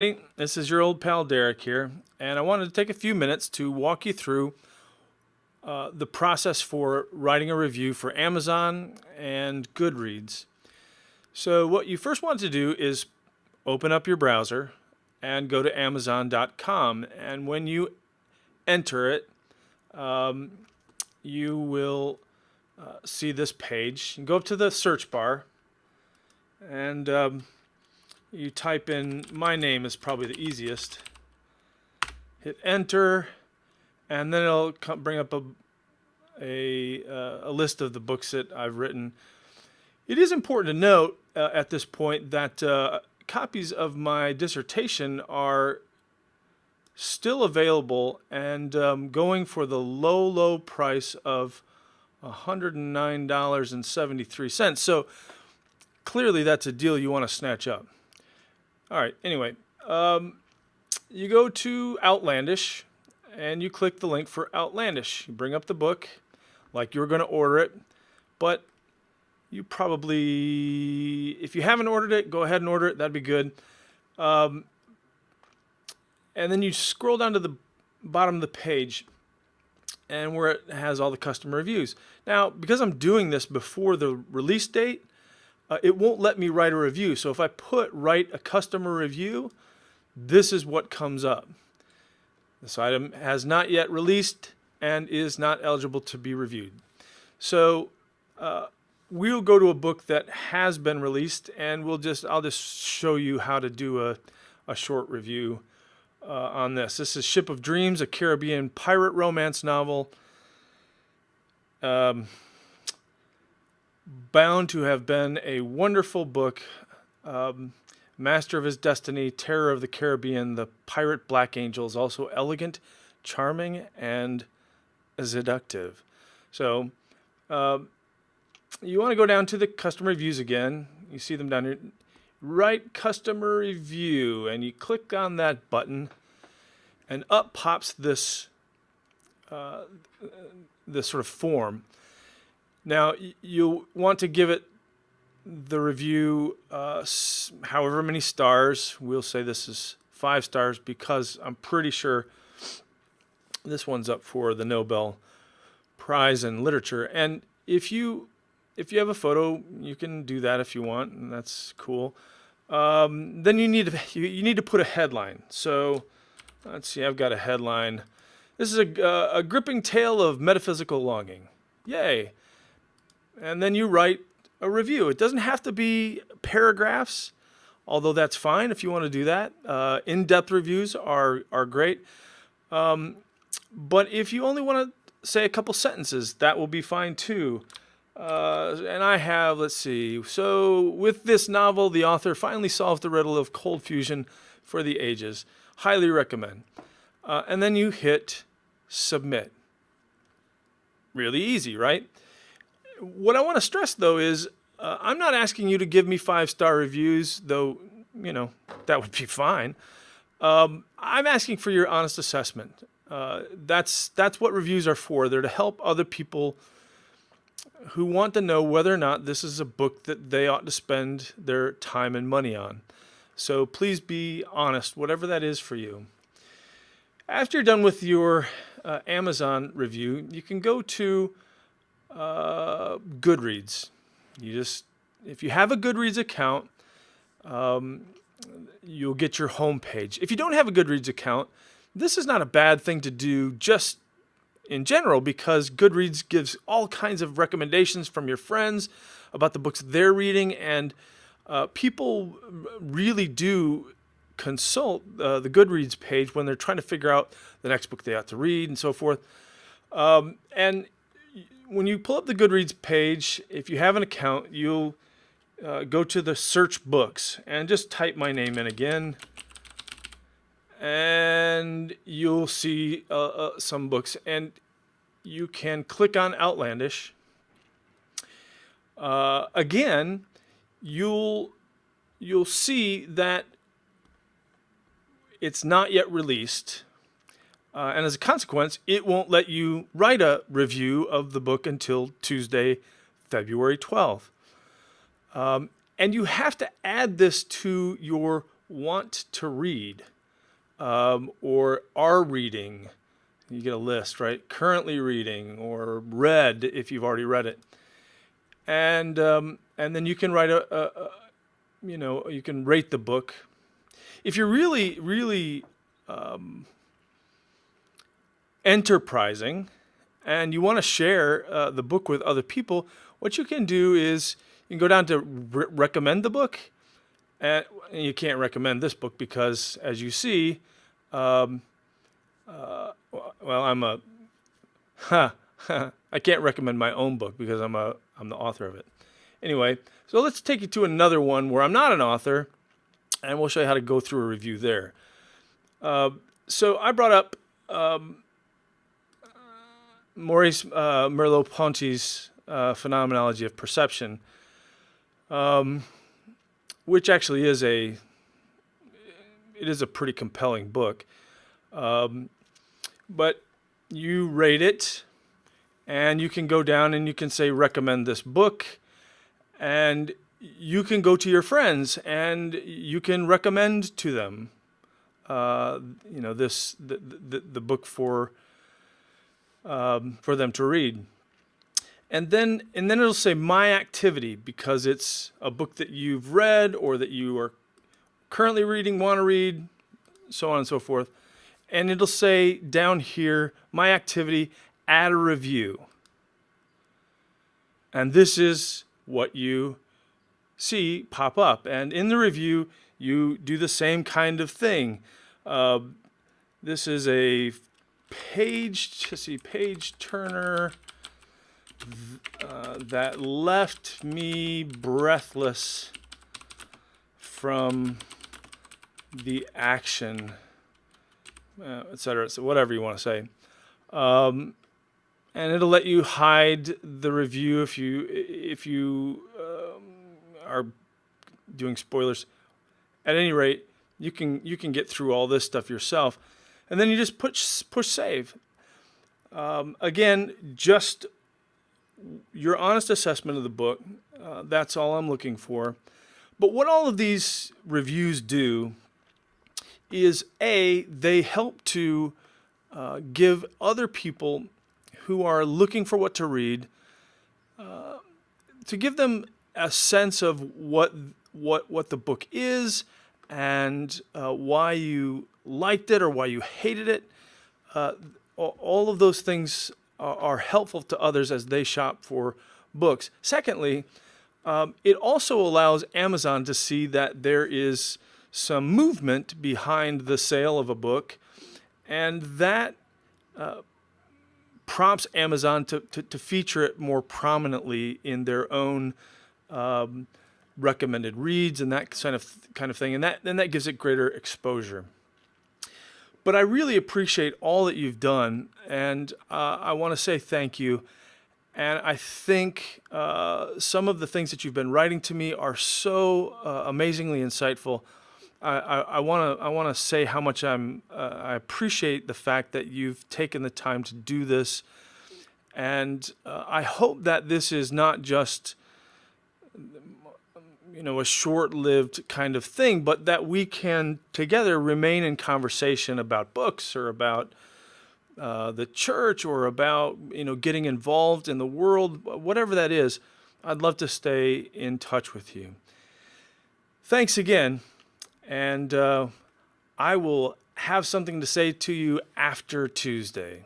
Hey, this is your old pal Derek here, and I wanted to take a few minutes to walk you through the process for writing a review for Amazon and Goodreads. So, what you first want to do is open up your browser and go to Amazon.com. And when you enter it, you will see this page. You go up to the search bar and you type in my name is probably the easiest. Hit enter, and then it'll bring up a list of the books that I've written. It is important to note at this point that copies of my dissertation are still available and going for the low price of $109.73. So clearly that's a deal you want to snatch up. All right, anyway, you go to Outlandish and you click the link for Outlandish. You bring up the book like you were going to order it, but you probably, if you haven't ordered it, go ahead and order it. That'd be good. And then you scroll down to the bottom of the page and where it has all the customer reviews. Now, because I'm doing this before the release date, it won't let me write a review. So if I write a customer review, this is what comes up. This item has not yet released and is not eligible to be reviewed. So we'll go to a book that has been released, and I'll just show you how to do a short review on this. This is Ship of Dreams, a Caribbean pirate romance novel. Bound to have been a wonderful book. Master of His Destiny, Terror of the Caribbean, The Pirate Black Angel is also elegant, charming, and seductive. So you want to go down to the customer reviews again. You see them down here. Write customer review, and you click on that button, and up pops this sort of form. Now, you want to give it the review however many stars. We'll say this is 5 stars because I'm pretty sure this one's up for the Nobel Prize in Literature. And if you have a photo, you can do that if you want, and that's cool. Then you need to put a headline. So let's see, I've got a headline. This is a gripping tale of metaphysical longing. Yay! And then you write a review. It doesn't have to be paragraphs, although that's fine if you want to do that. In-depth reviews are great. But if you only want to say a couple sentences, that will be fine too. And I have, let's see. So with this novel, the author finally solved the riddle of cold fusion for the ages. Highly recommend. And then you hit submit. Really easy, right? What I want to stress, though, is I'm not asking you to give me 5-star reviews, though, that would be fine. I'm asking for your honest assessment. That's what reviews are for. They're to help other people who want to know whether or not this is a book that they ought to spend their time and money on. So please be honest, whatever that is for you. After you're done with your Amazon review, you can go to Goodreads. If you have a Goodreads account, you'll get your home page. If you don't have a Goodreads account, this is not a bad thing to do just in general, because Goodreads gives all kinds of recommendations from your friends about the books they're reading, and people really do consult the Goodreads page when they're trying to figure out the next book they ought to read and so forth. And when you pull up the Goodreads page, if you have an account, you'll go to the search books and just type my name in again. And you'll see some books. And you can click on Outlandish. Again, you'll see that it's not yet released. And as a consequence, it won't let you write a review of the book until Tuesday, February 12th. And you have to add this to your want to read or are reading. You get a list, right? Currently reading or read if you've already read it, and then you can write you can rate the book. If you're really enterprising and you want to share the book with other people, what you can do is you can go down to recommend the book, and you can't recommend this book because, as you see, well, I can't recommend my own book because I'm the author of it. Anyway, so let's take you to another one where I'm not an author, and we'll show you how to go through a review there. So I brought up Maurice Merleau-Ponty's Phenomenology of Perception, which actually is a pretty compelling book. But you rate it, and you can go down and you can say recommend this book, and you can go to your friends and you can recommend to them the book for them to read. And then it'll say my activity because it's a book that you've read or that you are currently reading, want to read, so on and so forth. And it'll say down here, my activity, add a review. And this is what you see pop up. And in the review, you do the same kind of thing. This is a page turner that left me breathless from the action, etc. So whatever you want to say, and it'll let you hide the review if you are doing spoilers. At any rate, you can get through all this stuff yourself, and then you just push save. Again, just your honest assessment of the book. That's all I'm looking for. But what all of these reviews do is they help to give other people who are looking for what to read, to give them a sense of what the book is and why you liked it or why you hated it. All of those things are helpful to others as they shop for books. Secondly, it also allows Amazon to see that there is some movement behind the sale of a book, and that prompts Amazon to feature it more prominently in their own recommended reads and that kind of thing, and that gives it greater exposure. But I really appreciate all that you've done, and I want to say thank you. And I think some of the things that you've been writing to me are so amazingly insightful. I want to say how much I appreciate the fact that you've taken the time to do this, and I hope that this is not just a short-lived kind of thing, but that we can together remain in conversation about books or about the church or about getting involved in the world, whatever that is. I'd love to stay in touch with you. Thanks again, and I will have something to say to you after Tuesday.